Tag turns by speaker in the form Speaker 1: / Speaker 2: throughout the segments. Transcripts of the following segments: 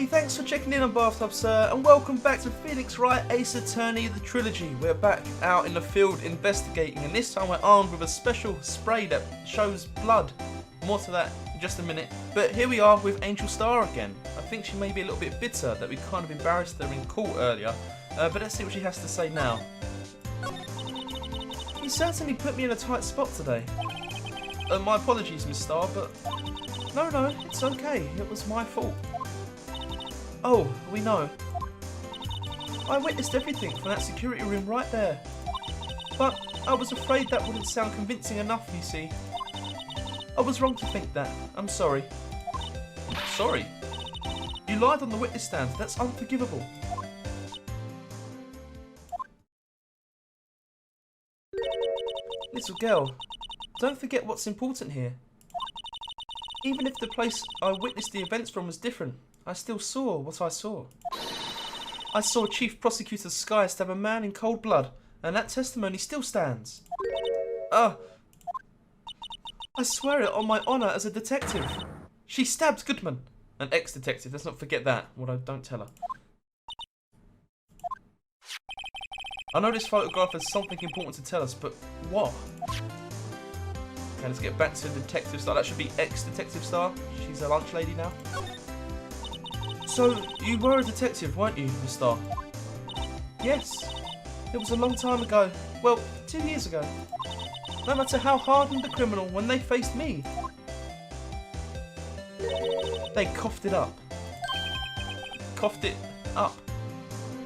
Speaker 1: Hey, thanks for checking in on Bathtub Sir, and welcome back to Phoenix Wright Ace Attorney the Trilogy. We're back out in the field investigating, and this time we're armed with a special spray that shows blood. More to that in just a minute. But here we are with Angel Star again. I think she may be a little bit bitter that we kind of embarrassed her in court earlier, but let's see what she has to say now. You certainly put me in a tight spot today. My apologies, Miss Star, but no, it's okay. It was my fault. Oh, we know. I witnessed everything from that security room right there. But I was afraid that wouldn't sound convincing enough, you see. I was wrong to think that. I'm sorry. Sorry? You lied on the witness stand. That's unforgivable. Little girl, don't forget what's important here. Even if the place I witnessed the events from was different, I still saw what I saw. I saw Chief Prosecutor Sky stab a man in cold blood, and that testimony still stands. I swear it on my honour as a detective. She stabbed Goodman. An ex-detective, let's not forget that. Well, don't tell her. I know this photograph has something important to tell us, but what? Okay, let's get back to Detective Star. That should be ex-Detective Star. She's a lunch lady now. So, you were a detective, weren't you, Miss Star? Yes. It was a long time ago. Well, 2 years ago. No matter how hardened the criminal, when they faced me, they coughed it up. Coughed it up.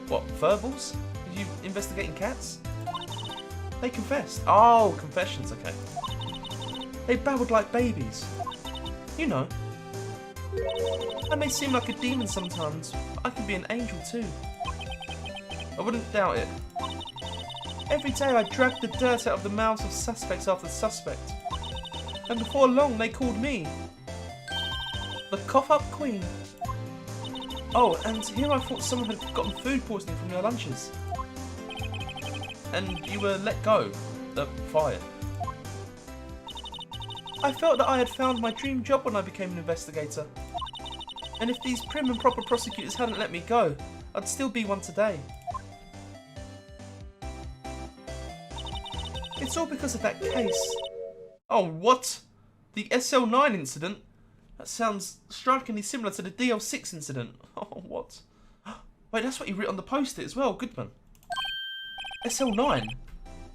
Speaker 1: What, verbals? Are you investigating cats? They confessed. Oh, confessions, okay. They babbled like babies. You know. I may seem like a demon sometimes, but I can be an angel too. I wouldn't doubt it. Every day I dragged the dirt out of the mouths of suspects after suspect. And before long they called me the cough-up queen. Oh, and here I thought someone had gotten food poisoning from your lunches. And you were let go. Fired. I felt that I had found my dream job when I became an investigator. And if these prim and proper prosecutors hadn't let me go, I'd still be one today. It's all because of that case. Oh, what? The SL9 incident? That sounds strikingly similar to the DL6 incident. Oh, what? Wait, that's what you wrote on the post-it as well, Goodman. SL9?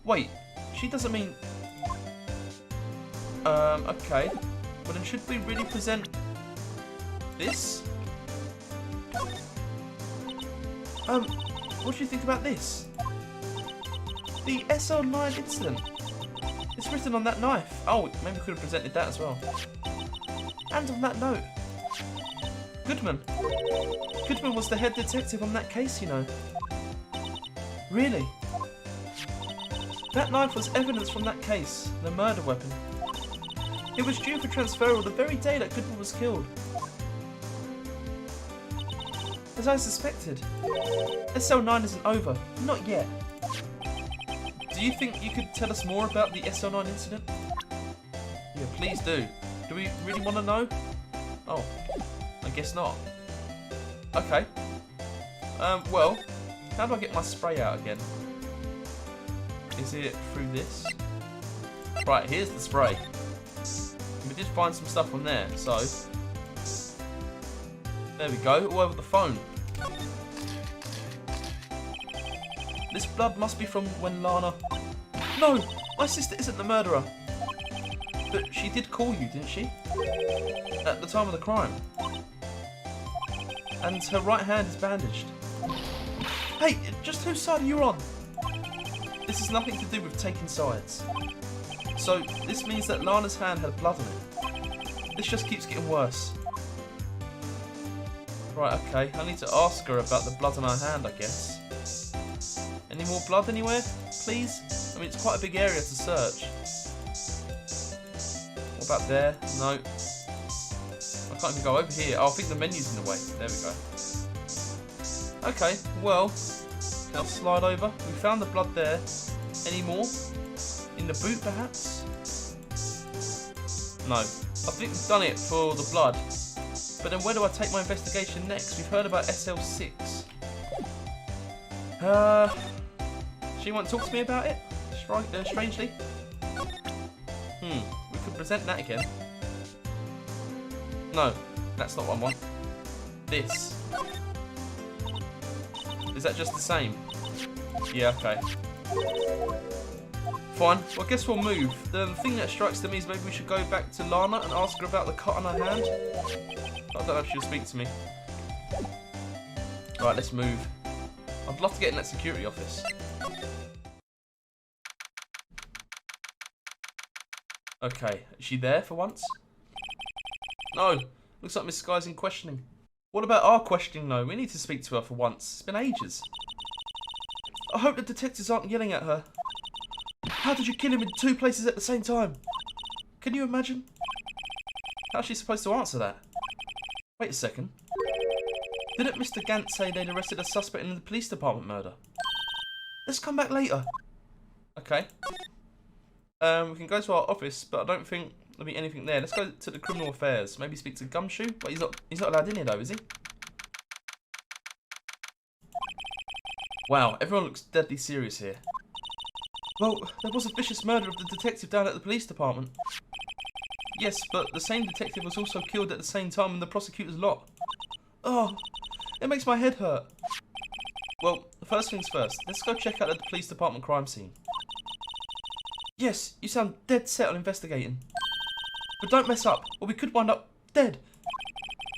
Speaker 1: Wait, she doesn't mean... okay. Well then should we really present this? What do you think about this? The SL9 incident. It's written on that knife. Oh, maybe we could have presented that as well. And on that note, Goodman. Goodman was the head detective on that case, you know. Really? That knife was evidence from that case, the murder weapon. It was due for transferal the very day that Goodman was killed. As I suspected, SL9 isn't over. Not yet. Do you think you could tell us more about the SL9 incident? Yeah, please do. Do we really want to know? Oh, I guess not. Okay. Well, how do I get my spray out again? Is it through this? Right, here's the spray. We did find some stuff on there, so... There we go, all over the phone. This blood must be from when Lana... No! My sister isn't the murderer! But she did call you, didn't she? At the time of the crime. And her right hand is bandaged. Hey, just whose side are you on? This has nothing to do with taking sides. So, this means that Lana's hand had blood on it. This just keeps getting worse. Right, okay, I need to ask her about the blood on her hand, I guess. Any more blood anywhere, please? I mean, it's quite a big area to search. What about there? No. I can't even go over here. Oh, I think the menu's in the way. There we go. Okay, well, I'll slide over. We found the blood there. Any more? In the boot, perhaps? No. I think we've done it for the blood. But then where do I take my investigation next? We've heard about SL6. She won't talk to me about it? Strangely. We could present that again. No, that's not what I want. This. Is that just the same? Yeah, okay. Fine. Well, I guess we'll move. The thing that strikes to me is maybe we should go back to Lana and ask her about the cut on her hand. I don't know if she'll speak to me. Alright, let's move. I'd love to get in that security office. Okay, is she there for once? No, looks like Miss Sky's in questioning. What about our questioning though? We need to speak to her for once. It's been ages. I hope the detectives aren't yelling at her. How did you kill him in 2 places at the same time? Can you imagine? How's she supposed to answer that? Wait a second. Didn't Mr. Gant say they'd arrested a suspect in the police department murder? Let's come back later. Okay. We can go to our office, but I don't think there'll be anything there. Let's go to the criminal affairs. Maybe speak to Gumshoe. Wait, he's not allowed in here though, is he? Wow, everyone looks deadly serious here. Well, there was a vicious murder of the detective down at the police department. Yes, but the same detective was also killed at the same time in the prosecutor's lot. Oh, it makes my head hurt. Well, first things first, let's go check out the police department crime scene. Yes, you sound dead set on investigating. But don't mess up, or we could wind up dead.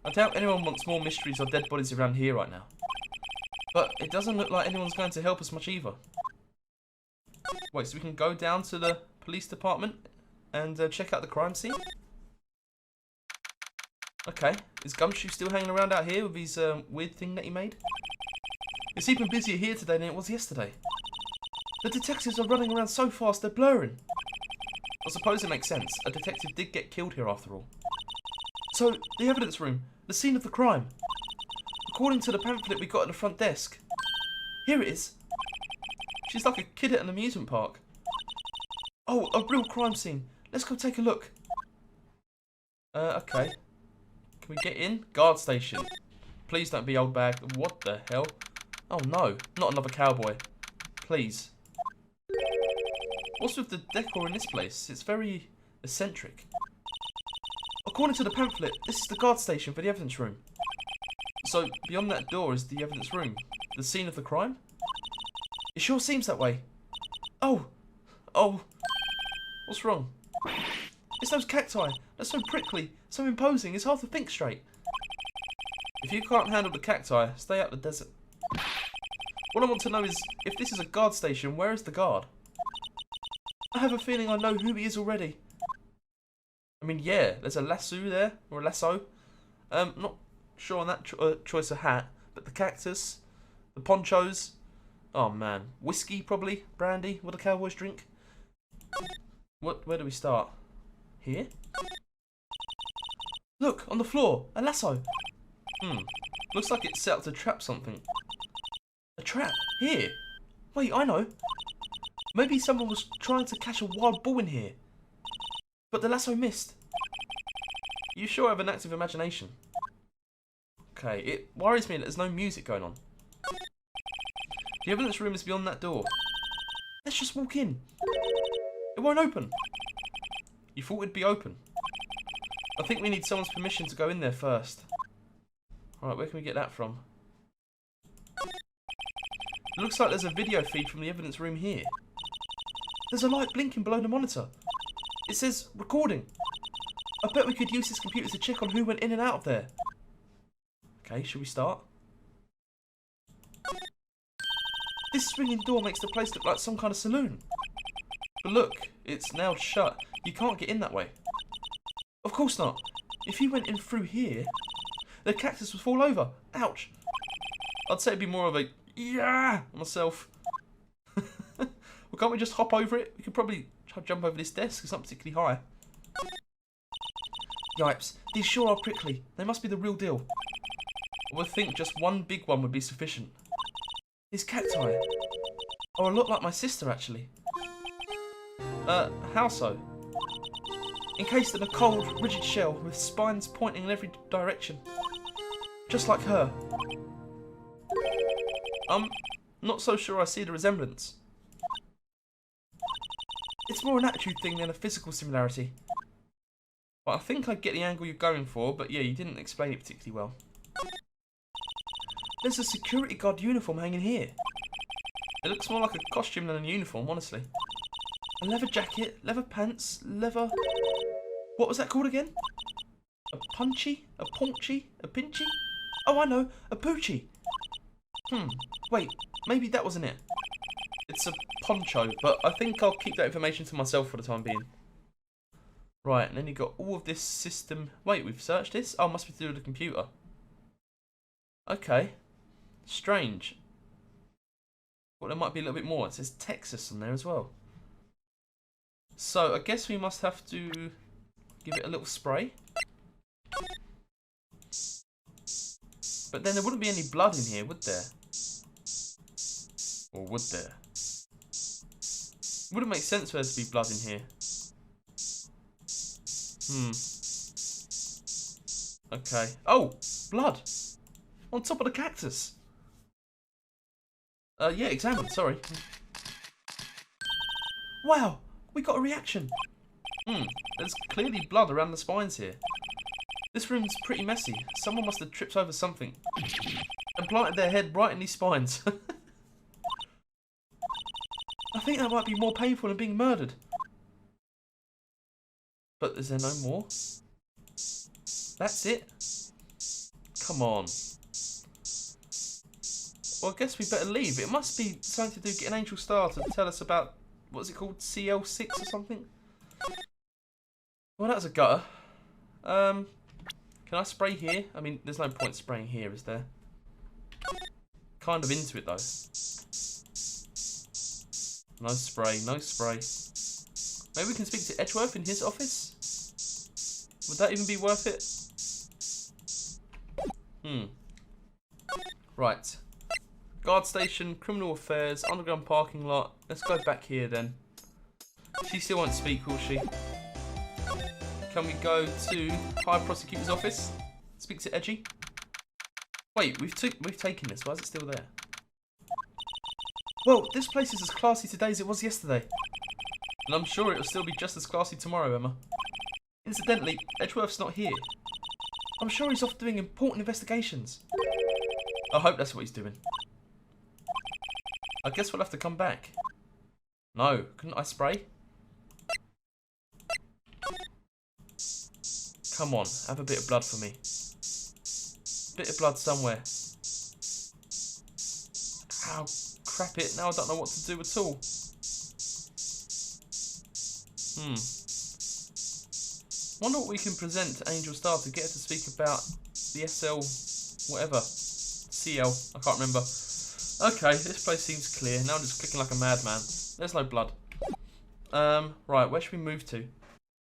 Speaker 1: I doubt anyone wants more mysteries or dead bodies around here right now. But it doesn't look like anyone's going to help us much either. Wait, so we can go down to the police department and check out the crime scene? Okay, is Gumshoe still hanging around out here with his weird thing that he made? It's even busier here today than it was yesterday. The detectives are running around so fast they're blurring. I suppose it makes sense. A detective did get killed here after all. So, the evidence room, the scene of the crime. According to the pamphlet we got at the front desk. Here it is. She's like a kid at an amusement park. Oh, a real crime scene. Let's go take a look. Okay. Can we get in? Guard station. Please don't be old bag. What the hell? Oh no, not another cowboy. Please. What's with the decor in this place? It's very eccentric. According to the pamphlet, this is the guard station for the evidence room. So, beyond that door is the evidence room. The scene of the crime? It sure seems that way. Oh. What's wrong? It's those cacti. They're so prickly, so imposing, it's hard to think straight. If you can't handle the cacti, stay out the desert. What I want to know is, if this is a guard station, where is the guard? I have a feeling I know who he is already. I mean, yeah, there's a lasso there, or a lasso. Not sure on that choice of hat, but the cactus, the ponchos. Oh man, whiskey probably, brandy. What do cowboys drink? Where do we start? Here? Look, on the floor, a lasso. Looks like it's set up to trap something. A trap? Here? Wait, I know. Maybe someone was trying to catch a wild bull in here. But the lasso missed. You sure have an active imagination. Okay, it worries me that there's no music going on. The evidence room is beyond that door. Let's just walk in. It won't open. You thought it'd be open? I think we need someone's permission to go in there first. Alright, where can we get that from? It looks like there's a video feed from the evidence room here. There's a light blinking below the monitor. It says recording. I bet we could use this computer to check on who went in and out of there. Okay, should we start? This swinging door makes the place look like some kind of saloon. But look, it's now shut. You can't get in that way. Of course not. If you went in through here, the cactus would fall over. Ouch. I'd say it'd be more of a yeah myself. Well, can't we just hop over it? We could probably try to jump over this desk. It's not particularly high. Yipes, these sure are prickly. They must be the real deal. I would think just one big one would be sufficient. These cacti are a lot like my sister, actually. How so? Encased in a cold, rigid shell with spines pointing in every direction. Just like her. I'm not so sure I see the resemblance. It's more an attitude thing than a physical similarity. But I think I get the angle you're going for, but yeah, you didn't explain it particularly well. There's a security guard uniform hanging here. It looks more like a costume than a uniform, honestly. A leather jacket, leather pants, leather... What was that called again? A punchy? A paunchy? A pinchy? Oh, I know. A poochie. Wait. Maybe that wasn't it. It's a poncho, but I think I'll keep that information to myself for the time being. Right, and then you got all of this system... Wait, we've searched this? Oh, must be through the computer. Okay. Strange. Well, there might be a little bit more. It says Texas on there as well. So, I guess we must have to give it a little spray. But then there wouldn't be any blood in here, would there? Or would there? It wouldn't make sense for there to be blood in here. Okay. Oh! Blood! On top of the cactus! Yeah, examine, sorry. Wow! We got a reaction! There's clearly blood around the spines here. This room's pretty messy. Someone must have tripped over something and planted their head right in these spines. I think that might be more painful than being murdered. But is there no more? That's it? Come on. Well, I guess we better leave. It must be something to do get an angel star to tell us about, what's it called, CL6 or something? Well, that was a gutter. Can I spray here? I mean, there's no point spraying here, is there? Kind of into it, though. No spray, no spray. Maybe we can speak to Edgeworth in his office? Would that even be worth it? Right. Guard station, criminal affairs, underground parking lot. Let's go back here then. She still won't speak, will she? Can we go to High Prosecutor's office? Speak to Edgy? Wait, we've taken this. Why is it still there? Well, this place is as classy today as it was yesterday. And I'm sure it'll still be just as classy tomorrow, Emma. Incidentally, Edgeworth's not here. I'm sure he's off doing important investigations. I hope that's what he's doing. I guess we'll have to come back. No, couldn't I spray? Come on, have a bit of blood for me. Bit of blood somewhere. Ow, crap it, now I don't know what to do at all. Wonder what we can present to Angel Star to get her to speak about the SL, whatever. CL, I can't remember. Okay, this place seems clear. Now I'm just clicking like a madman. There's no blood. Right, where should we move to?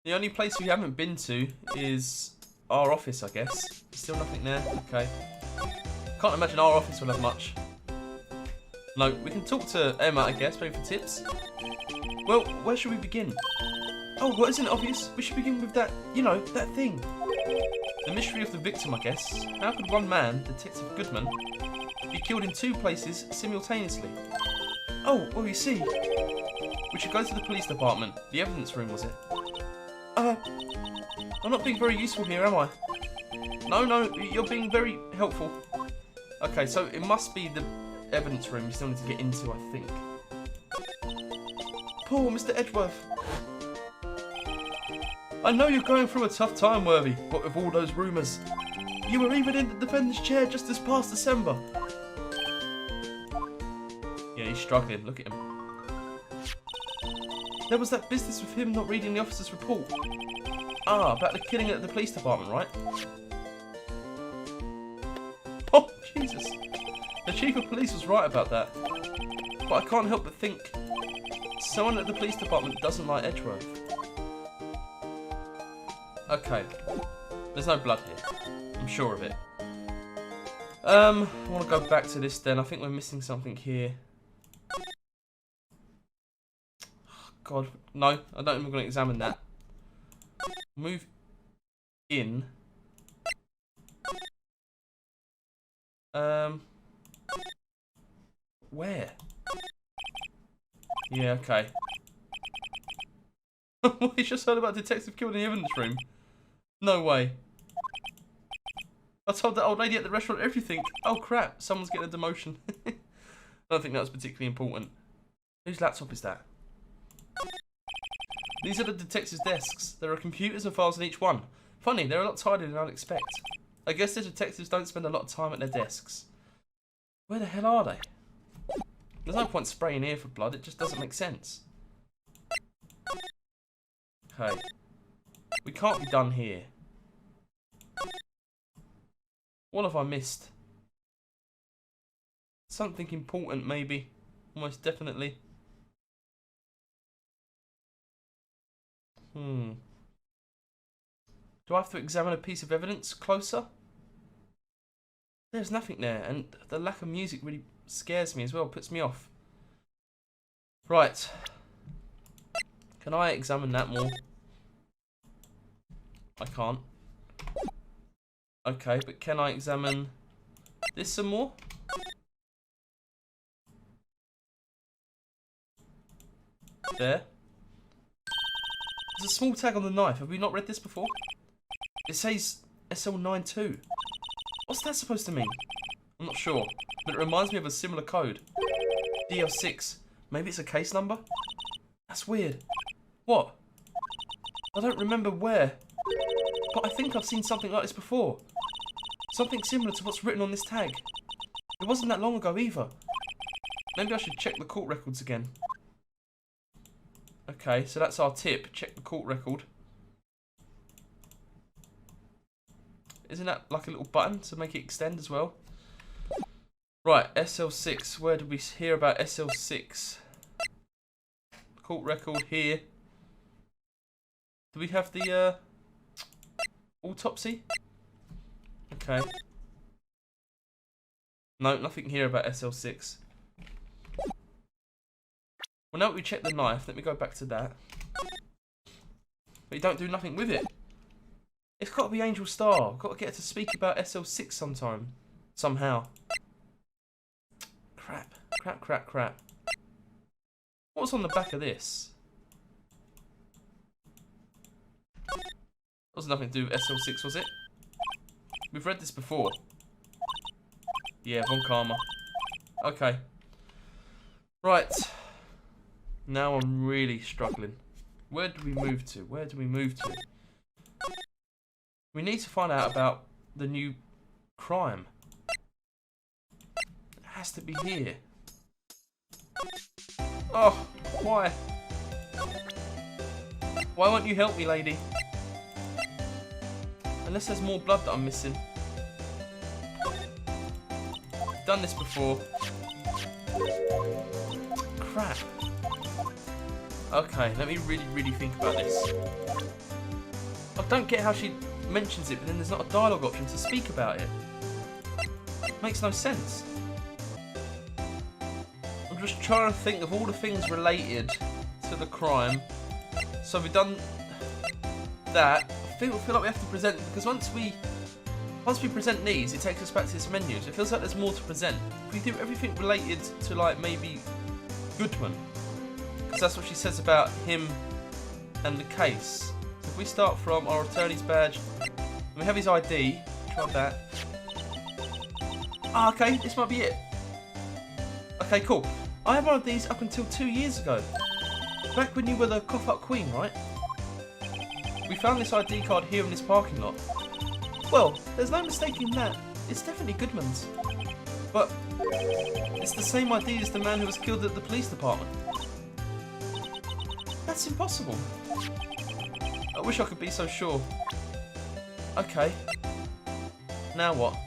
Speaker 1: The only place we haven't been to is our office, I guess. Still nothing there? Okay. Can't imagine our office will have much. No, we can talk to Emma, I guess, maybe for tips. Well, where should we begin? Oh, what isn't obvious? We should begin with that, you know, that thing. The mystery of the victim, I guess. How could one man, Detective Goodman, be killed in two places simultaneously? Oh, well, you see. We should go to the police department. The evidence room, was it? I'm not being very useful here, am I? No, you're being very helpful. Okay, so it must be the evidence room you still need to get into, I think. Poor Mr. Edgeworth. I know you're going through a tough time, Worthy, what with all those rumours. You were even in the defendant's chair just this past December. Yeah, he's struggling, look at him. There was that business with him not reading the officer's report. Ah, about the killing at the police department, right? Oh, Jesus. The chief of police was right about that. But I can't help but think someone at the police department doesn't like Edgeworth. Okay. There's no blood here. I'm sure of it. I want to go back to this then. I think we're missing something here. God, no, I don't even going to examine that. Move in. Where? Yeah, okay. We just heard about a detective killed in the evidence room. No way. I told that old lady at the restaurant everything. Oh crap, someone's getting a demotion. I don't think that was particularly important. Whose laptop is that? These are the detectives' desks. There are computers and files in each one. Funny, they're a lot tidier than I'd expect. I guess the detectives don't spend a lot of time at their desks. Where the hell are they? There's no point spraying here for blood, it just doesn't make sense. Okay. We can't be done here. What have I missed? Something important, maybe. Almost definitely. Do I have to examine a piece of evidence closer? There's nothing there, and the lack of music really scares me as well, puts me off. Right. Can I examine that more? I can't. Okay, but can I examine this some more? There. There's a small tag on the knife. Have we not read this before? It says SL92. What's that supposed to mean? I'm not sure, but it reminds me of a similar code. DL6. Maybe it's a case number? That's weird. What? I don't remember where, but I think I've seen something like this before. Something similar to what's written on this tag. It wasn't that long ago either. Maybe I should check the court records again. Okay, so that's our tip. Check the court record. Isn't that like a little button to make it extend as well? Right, SL6. Where did we hear about SL6? Court record here. Do we have the autopsy? Okay. No, nothing here about SL6. Well, now that we check the knife, let me go back to that. But you don't do nothing with it. It's got to be Angel Star. Got to get her to speak about SL6 sometime. Somehow. Crap. Crap, crap, crap. What's on the back of this? That was nothing to do with SL6, was it? We've read this before. Yeah, Von Karma. Okay. Right. Now I'm really struggling. Where do we move to? Where do we move to? We need to find out about the new crime. It has to be here. Oh, why? Why won't you help me, lady? Unless there's more blood that I'm missing. I've done this before. Crap. Okay, let me really think about this. I don't get how she mentions it, but then there's not a dialogue option to speak about it. Makes no sense. I'm just trying to think of all the things related to the crime. So we've done that. I feel like we have to present, because once we present these, it takes us back to this menu. So it feels like there's more to present. If we do everything related to, like, maybe Goodman, because that's what she says about him and the case. So if we start from our attorney's badge, and we have his ID, try that. Ah, okay, this might be it. Okay, cool. I had one of these up until 2 years ago. Back when you were the cough-up queen, right? We found this ID card here in this parking lot. Well, there's no mistaking that. It's definitely Goodman's. But it's the same ID as the man who was killed at the police department. That's impossible. I wish I could be so sure. Okay. Now what?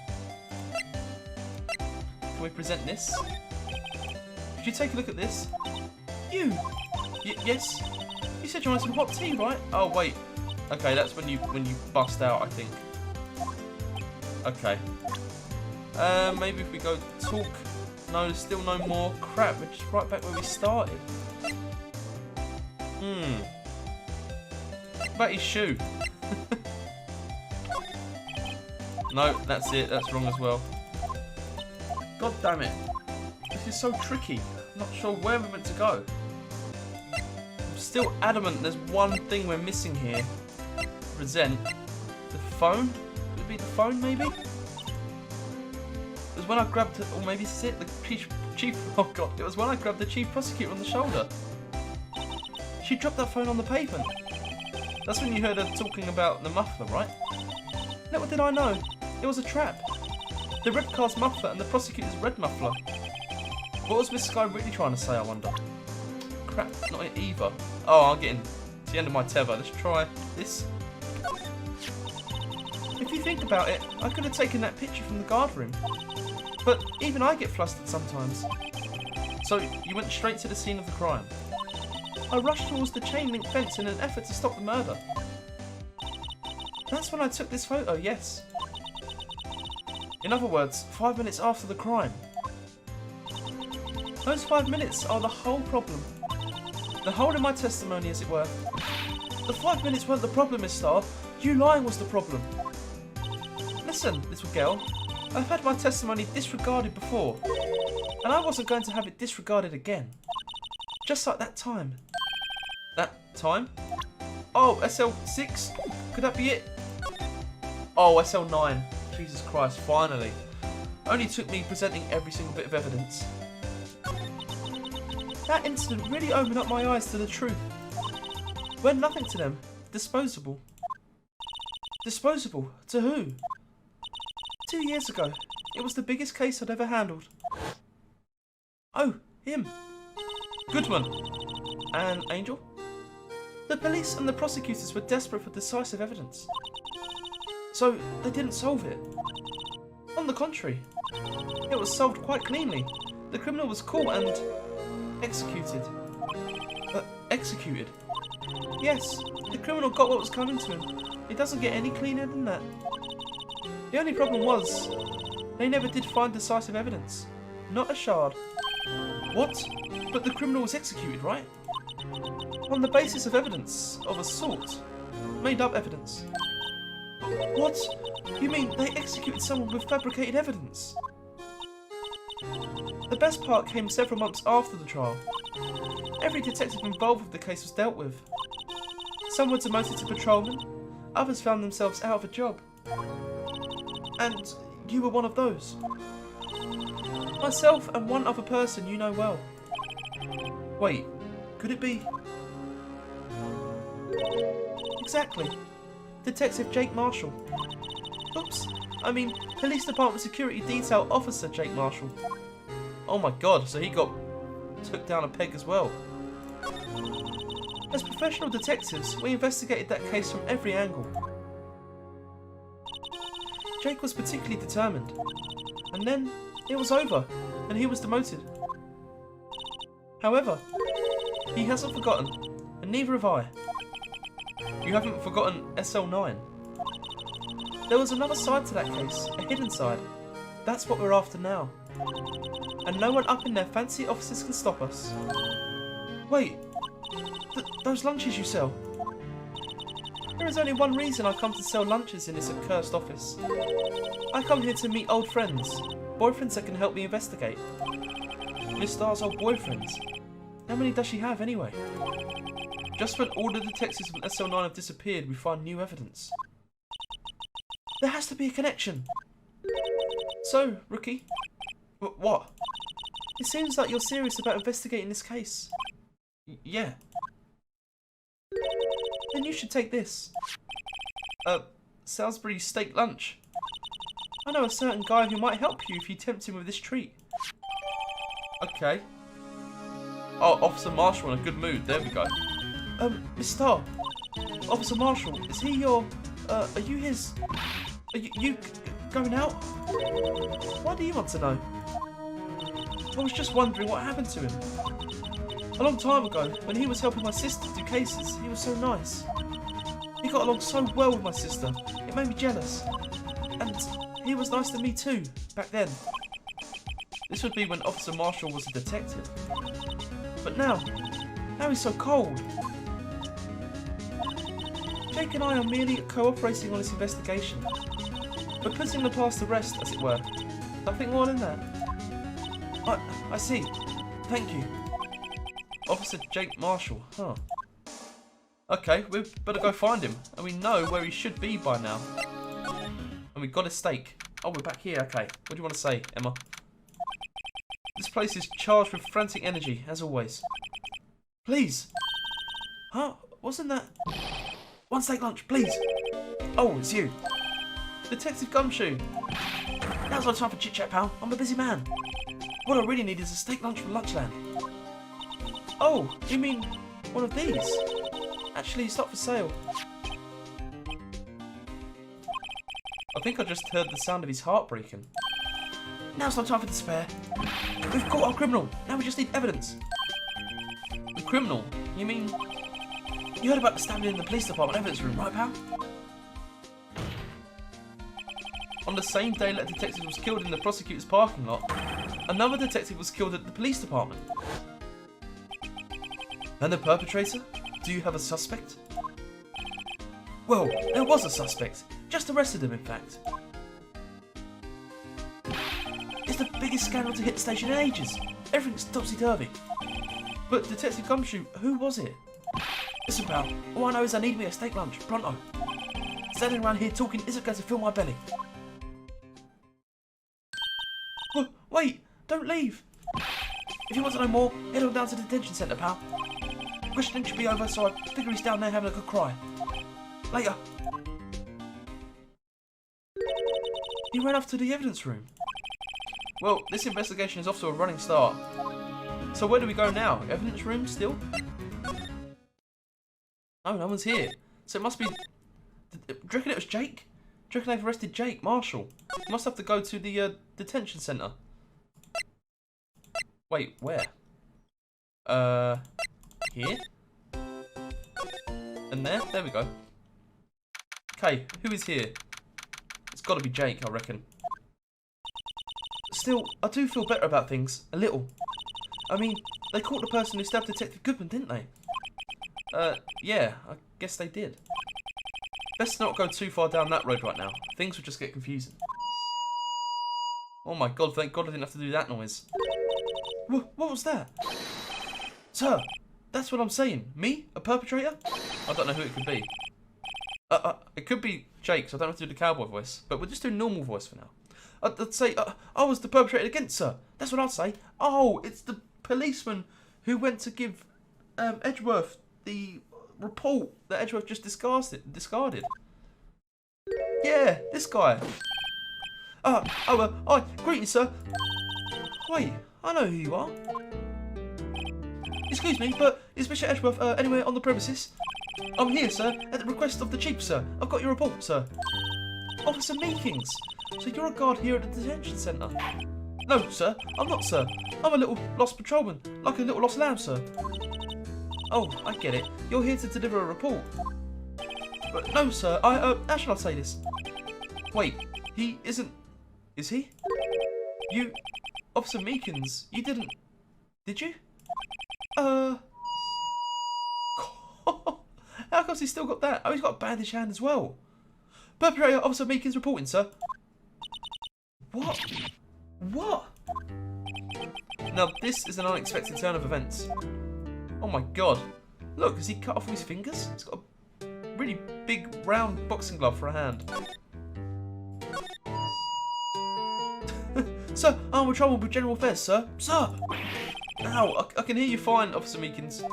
Speaker 1: Can we present this? Could you take a look at this? You! Yes? You said you wanted some hot tea, right? Oh, wait. Okay, that's when you bust out, I think. Okay. Maybe if we go talk. No, there's still no more. Crap, we're just right back where we started. What about his shoe? No, that's it. That's wrong as well. God damn it. This is so tricky. I'm not sure where we're meant to go. I'm still adamant there's one thing we're missing here. Present. The phone? Could it be the phone, maybe? It was when I grabbed it, or maybe it's it, the chief, oh god, it was when I grabbed the chief prosecutor on the shoulder. She dropped that phone on the pavement. That's when you heard her talking about the muffler, right? Little did I know, it was a trap. The red car's muffler and the prosecutor's red muffler. What was Miss Sky really trying to say, I wonder? Crap, not it either. Oh, I'm getting to the end of my tether. Let's try this. If you think about it, I could have taken that picture from the guard room. But even I get flustered sometimes. So, you went straight to the scene of the crime. I rushed towards the chain link fence in an effort to stop the murder. That's when I took this photo, yes. In other words, 5 minutes after the crime. Those 5 minutes are the whole problem. The whole of my testimony, as it were. The 5 minutes weren't the problem, Miss Starr. You lying was the problem. Listen, little girl. I've had my testimony disregarded before. And I wasn't going to have it disregarded again. Just like that time. That time? Oh, SL6? Could that be it? Oh, SL9. Jesus Christ, finally. Only took me presenting every single bit of evidence. That incident really opened up my eyes to the truth. We're nothing to them. Disposable. Disposable? To who? 2 years ago. It was the biggest case I'd ever handled. Oh, him. Goodman. And Angel? The police and the prosecutors were desperate for decisive evidence. So, they didn't solve it. On the contrary, it was solved quite cleanly. The criminal was caught and executed. Executed? Yes, the criminal got what was coming to him. It doesn't get any cleaner than that. The only problem was, they never did find decisive evidence. Not a shard. What? But the criminal was executed, right? On the basis of evidence of a sort. Made up evidence. What? You mean they executed someone with fabricated evidence? The best part came several months after the trial. Every detective involved with the case was dealt with. Some were demoted to patrolmen, others found themselves out of a job. And you were one of those. Myself and one other person you know well. Wait, could it be? Exactly. Detective Jake Marshall. Oops, I mean Police Department Security Detail Officer Jake Marshall. Oh my god, so he took down a peg as well. As professional detectives, we investigated that case from every angle. Jake was particularly determined. And then, it was over, and he was demoted. However, he hasn't forgotten, and neither have I. You haven't forgotten SL9? There was another side to that case, a hidden side. That's what we're after now. And no one up in their fancy offices can stop us. Wait, those lunches you sell? There is only one reason I come to sell lunches in this accursed office. I come here to meet old friends, boyfriends that can help me investigate. Miss Starr's old boyfriends. How many does she have anyway? Just when all the detectives from SL9 have disappeared, we find new evidence. There has to be a connection. So, Rookie, what? It seems like you're serious about investigating this case. Yeah. Then you should take this. Salisbury steak lunch. I know a certain guy who might help you if you tempt him with this treat. Okay. Oh, Officer Marshall in a good mood. There we go. Miss Starr. Officer Marshall, is he your... are you his... Are you going out? Why do you want to know? I was just wondering what happened to him. A long time ago, when he was helping my sister do cases, he was so nice. He got along so well with my sister, it made me jealous. And he was nice to me too, back then. This would be when Officer Marshall was a detective. But now he's so cold. Jake and I are merely cooperating on this investigation. We're putting the past to rest, as it were. Nothing more than that. I see. Thank you. Officer Jake Marshall, huh? Okay, we better go find him. And we know where he should be by now. And we got a stake. Oh, we're back here. Okay. What do you want to say, Emma? This place is charged with frantic energy, as always. Please. Huh? Wasn't that... One steak lunch, please. Oh, it's you. Detective Gumshoe. Now's not time for chit-chat, pal. I'm a busy man. What I really need is a steak lunch from Lunchland. Oh, you mean one of these? Actually, it's not for sale. I think I just heard the sound of his heart breaking. Now's not time for despair. We've caught our criminal. Now we just need evidence. The criminal? You mean... You heard about the stabbing in the police department evidence room, right, pal? On the same day that a detective was killed in the prosecutor's parking lot, another detective was killed at the police department. And the perpetrator? Do you have a suspect? Well, there was a suspect. Just arrested him, in fact. It's the biggest scandal to hit the station in ages. Everything's topsy-turvy. But Detective Gumshoe, who was it? Listen, pal, all I know is I need me a steak lunch, pronto. Standing around here talking isn't going to fill my belly. Wait, don't leave. If you want to know more, head on down to the detention centre, pal. Questioning should be over, so I figure he's down there having a good cry. Later. He ran off to the evidence room. Well, this investigation is off to a running start. So where do we go now? Evidence room still? Oh, no one's here. So it must be... Do you reckon it was Jake? Do you reckon they've arrested Jake Marshall? We must have to go to the detention centre. Wait, where? Here? And there? There we go. Okay, who is here? It's got to be Jake, I reckon. Still, I do feel better about things. A little. I mean, they caught the person who stabbed Detective Goodman, didn't they? Yeah, I guess they did. Let's not go too far down that road right now. Things would just get confusing. Oh my god, thank god I didn't have to do that noise. What was that? Sir, that's what I'm saying. Me? A perpetrator? I don't know who it could be. It could be Jake, so I don't have to do the cowboy voice. But we'll just do a normal voice for now. I'd say, I was the perpetrator against, sir. That's what I'd say. Oh, it's the policeman who went to give Edgeworth the report that Edgeworth just discarded. Yeah, this guy. Greetings, sir. Wait, I know who you are. Excuse me, but is Mr. Edgeworth anywhere on the premises? I'm here, sir, at the request of the chief, sir. I've got your report, sir. Officer Meekins. So you're a guard here at the detention centre? No, sir, I'm not, sir. I'm a little lost patrolman, like a little lost lamb, sir. Oh, I get it. You're here to deliver a report. But no, sir, how shall I say this? Wait, he isn't... Is he? You... Officer Meekins, you didn't... Did you? How comes he's still got that? Oh, he's got a bandaged hand as well. Perpetrator, Officer Meekins reporting, sir. What? What? Now, this is an unexpected turn of events. Oh my god. Look, has he cut off his fingers? He's got a really big, round boxing glove for a hand. Sir, I'm in trouble with General Affairs, sir. Sir! Ow, I can hear you fine, Officer Meekins.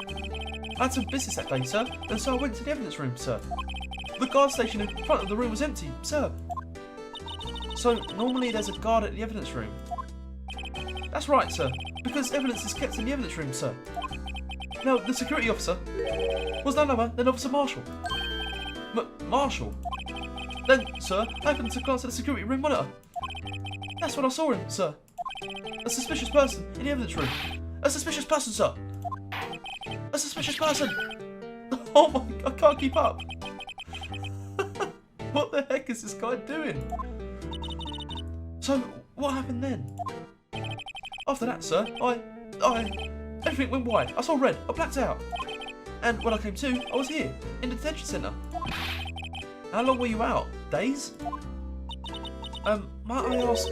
Speaker 1: I had some business that day, sir, and so I went to the evidence room, sir. The guard station in front of the room was empty, sir. So, normally there's a guard at the evidence room. That's right, sir, because evidence is kept in the evidence room, sir. Now, the security officer was none other than Officer Marshall. Marshall? Then, sir, I happened to glance at the security room monitor. That's when I saw him, sir. A suspicious person in the evidence room. A suspicious person, sir. A suspicious person. Oh my, I can't keep up. What the heck is this guy doing? So, what happened then? After that, sir, everything went white. I saw red. I blacked out. And when I came to, I was here, in the detention centre. How long were you out? Days? Might I ask,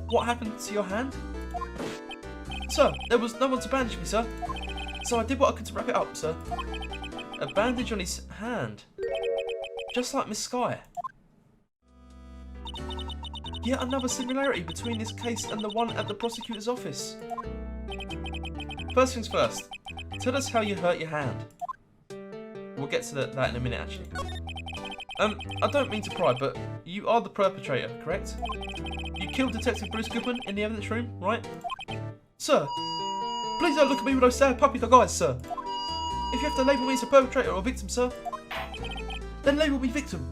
Speaker 1: what happened to your hand? Sir, there was no one to bandage me, sir. So I did what I could to wrap it up, sir. A bandage on his hand. Just like Miss Sky. Yet another similarity between this case and the one at the prosecutor's office. First things first, tell us how you hurt your hand. We'll get to that in a minute, actually. I don't mean to pry, but you are the perpetrator, correct? You killed Detective Bruce Goodman in the evidence room, right? Sir, please don't look at me with those sad puppy dog eyes, sir. If you have to label me as a perpetrator or victim, sir, then label me victim.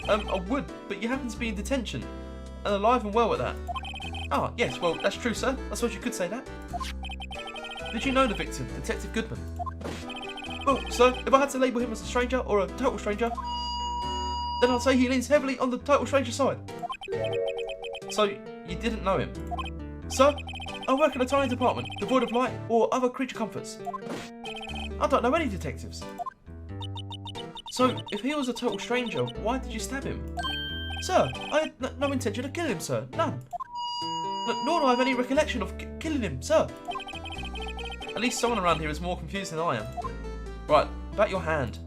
Speaker 1: I would, but you happen to be in detention, and alive and well at that. Ah, yes, well, that's true, sir. I suppose you could say that. Did you know the victim, Detective Goodman? Well, sir, if I had to label him as a stranger or a total stranger, then I'd say he leans heavily on the total stranger side. So, you didn't know him? Sir, I work in a tiny department, devoid of light or other creature comforts. I don't know any detectives. So, if he was a total stranger, why did you stab him? Sir, I had no intention of killing him, sir. None. Nor do I have any recollection of killing him, sir. At least someone around here is more confused than I am. Right, about your hand.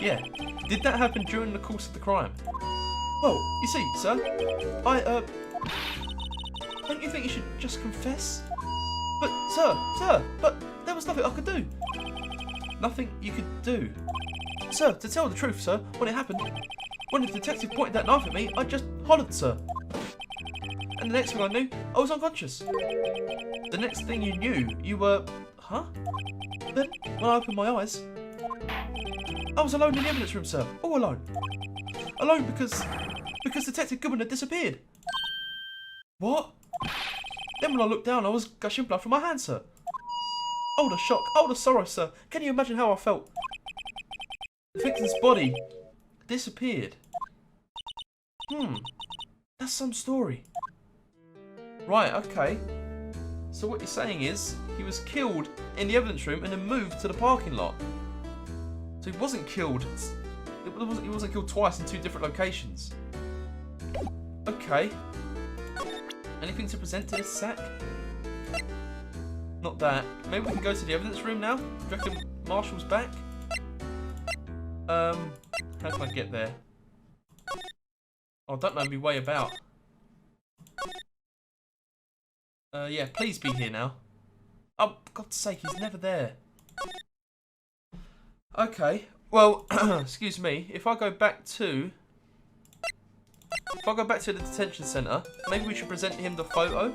Speaker 1: Yeah, did that happen during the course of the crime? Well, you see, sir, don't you think you should just confess? But, sir, but there was nothing I could do. Nothing you could do? Sir, to tell the truth, sir, when it happened, when the detective pointed that knife at me, I just hollered, sir. And the next thing I knew, I was unconscious. The next thing you knew, you were... Huh? Then, when I opened my eyes, I was alone in the evidence room, sir. All alone. Alone because Detective Goodman had disappeared. What? Then when I looked down, I was gushing blood from my hand, sir. Oh, the shock. Oh, the sorrow, sir. Can you imagine how I felt? The victim's body disappeared. That's some story. Right, okay. So what you're saying is, he was killed in the evidence room and then moved to the parking lot. So he wasn't killed. He wasn't killed twice in two different locations. Okay. Anything to present to this sack? Not that. Maybe we can go to the evidence room now? Do you reckon Marshall's back? How can I get there? Oh, I don't know my way about. Yeah, please be here now. Oh, for God's sake, he's never there. Okay, well, excuse me. If I go back to the detention centre, maybe we should present him the photo.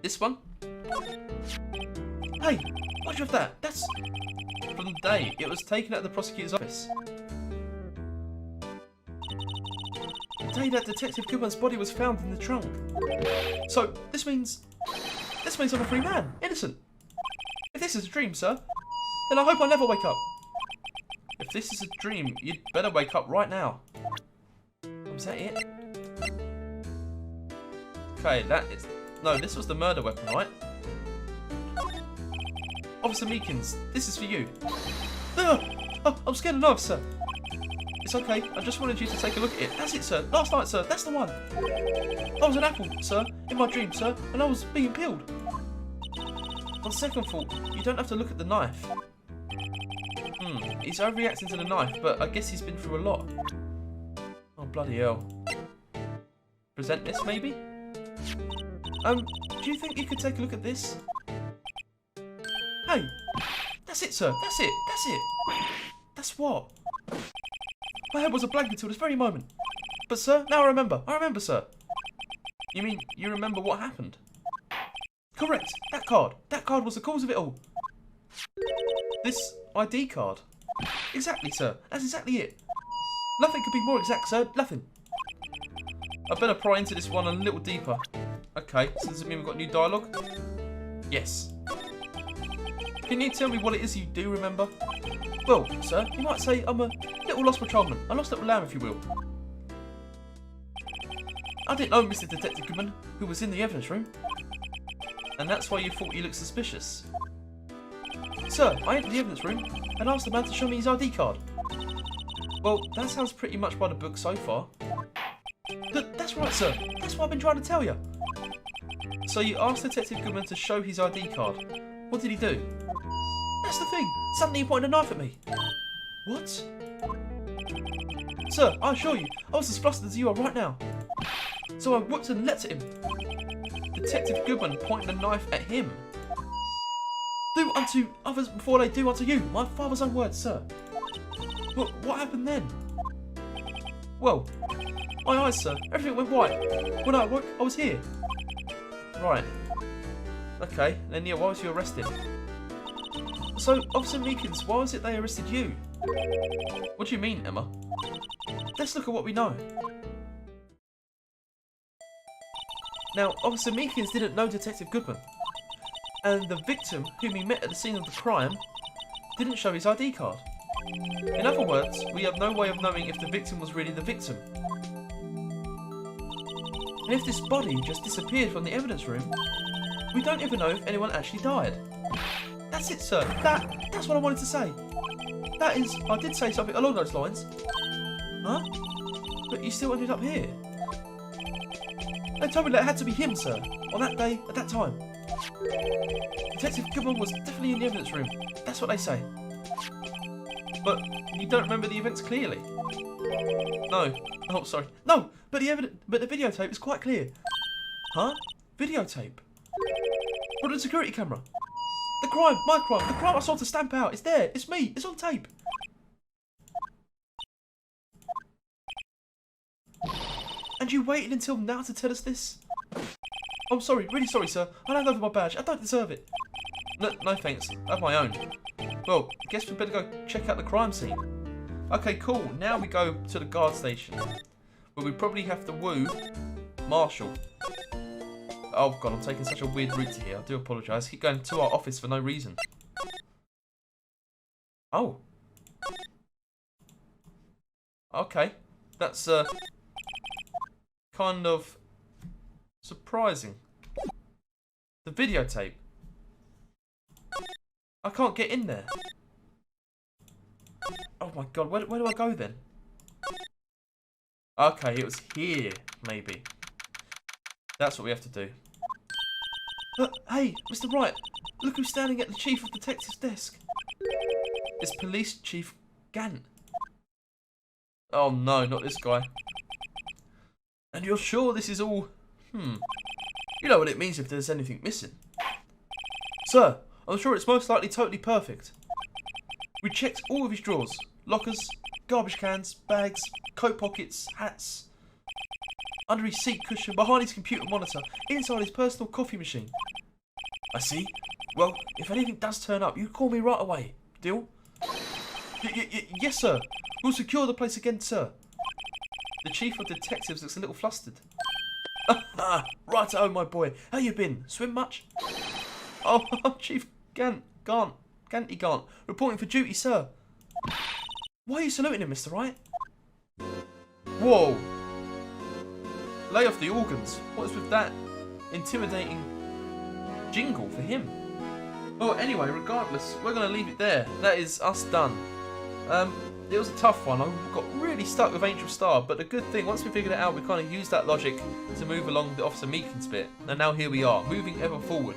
Speaker 1: This one. Hey, what'd you have that? That's from the day it was taken at the prosecutor's office. The day that Detective Goodman's body was found in the trunk. So this means I'm a free man, innocent. If this is a dream, sir, then I hope I never wake up. If this is a dream, you'd better wake up right now. Was that it? Okay, no, this was the murder weapon, right? Officer Meekins, this is for you. Oh, I'm scared of knives, sir. It's okay, I just wanted you to take a look at it. That's it, sir. Last night, sir. That's the one. I was an apple, sir, in my dream, sir, and I was being peeled. On second thought, you don't have to look at the knife. He's overreacting to the knife, but I guess he's been through a lot. Oh, bloody hell. Present this, maybe? Do you think you could take a look at this? Hey! That's it, sir. That's it. That's it. That's what? My head was a blank until this very moment. But, sir, now I remember. I remember, sir. You mean you remember what happened? Correct. That card. That card was the cause of it all. This ID card. Exactly, sir. That's exactly it. Nothing could be more exact, sir. Nothing. I better pry into this one a little deeper. Okay, so does it mean we've got new dialogue? Yes. Can you tell me what it is you do remember? Well, sir, you might say I'm a little lost patrolman. A lost little lamb, if you will. I didn't know Mr. Detective Goodman, who was in the evidence room. And that's why you thought he looked suspicious. Sir, I entered the evidence room and asked the man to show me his ID card. Well, that sounds pretty much by the book so far. That's right, sir. That's what I've been trying to tell you. So you asked Detective Goodman to show his ID card. What did he do? That's the thing. Suddenly he pointed a knife at me. What? Sir, I assure you, I was as flustered as you are right now. So I whooped and leapt at him. Detective Goodman pointed a knife at him. Do unto others before they do unto you. My father's own words, sir. What happened then? Well, my eyes, sir. Everything went white. When I awoke, I was here. Right. Okay, then yeah, why was you arrested? So, Officer Meekins, why was it they arrested you? What do you mean, Emma? Let's look at what we know. Now, Officer Meekins didn't know Detective Goodman. And the victim, whom he met at the scene of the crime, didn't show his ID card. In other words, we have no way of knowing if the victim was really the victim. And if this body just disappeared from the evidence room, we don't even know if anyone actually died. That's it, sir. That's what I wanted to say. That is, I did say something along those lines. Huh? But you still ended up here. They told me that it had to be him, sir. On that day, at that time. Detective Goodman was definitely in the evidence room. That's what they say. But you don't remember the events clearly? No. Oh, sorry. No, but the videotape is quite clear. Huh? Videotape? What, the security camera? The crime, my crime, the crime I saw to stamp out. It's there. It's me. It's on tape. And you waited until now to tell us this? I'm sorry, really sorry, sir. I'll hand over my badge. I don't deserve it. No thanks. I have my own. Well, I guess we better go check out the crime scene. Okay, cool. Now we go to the guard station. Where we probably have to woo Marshall. Oh god, I'm taking such a weird route to here. I do apologise. Keep going to our office for no reason. Oh. Okay. That's kind of surprising. The videotape. I can't get in there. Oh my god, where do I go then? Okay, it was here, maybe. That's what we have to do. Hey, Mr. Wright, look who's standing at the Chief of Detectives' desk. It's Police Chief Gant. Oh no, not this guy. And you're sure this is all... You know what it means if there's anything missing. Sir, I'm sure it's most likely totally perfect. We checked all of his drawers, lockers, garbage cans, bags, coat pockets, hats, under his seat cushion, behind his computer monitor, inside his personal coffee machine. I see. Well, if anything does turn up, you call me right away. Deal? Yes, sir. We'll secure the place again, sir. The Chief of Detectives looks a little flustered. Right-o, my boy. How you been? Swim much? Oh, Chief Ganty Gant. Reporting for duty, sir. Why are you saluting him, Mr. Wright? Whoa. Lay off the organs. What is with that intimidating jingle for him? Well, anyway, regardless, we're going to leave it there. That is us done. It was a tough one. I got really stuck with Angel Star, but the good thing, once we figured it out, we kind of used that logic to move along the Officer Meekins bit. And now here we are, moving ever forward.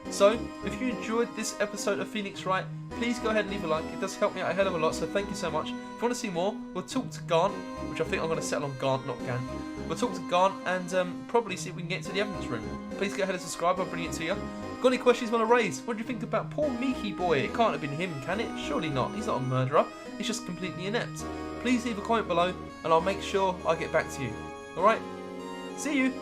Speaker 1: So, if you enjoyed this episode of Phoenix Wright, please go ahead and leave a like. It does help me out a hell of a lot, so thank you so much. If you want to see more, we'll talk to Gant, which I think I'm going to settle on Gant, not Gant. We'll talk to Gant and probably see if we can get into the evidence room. Please go ahead and subscribe, I'll bring it to you. Got any questions you want to raise? What do you think about poor Meeky boy? It can't have been him, can it? Surely not. He's not a murderer. He's just completely inept. Please leave a comment below and I'll make sure I get back to you. Alright? See you!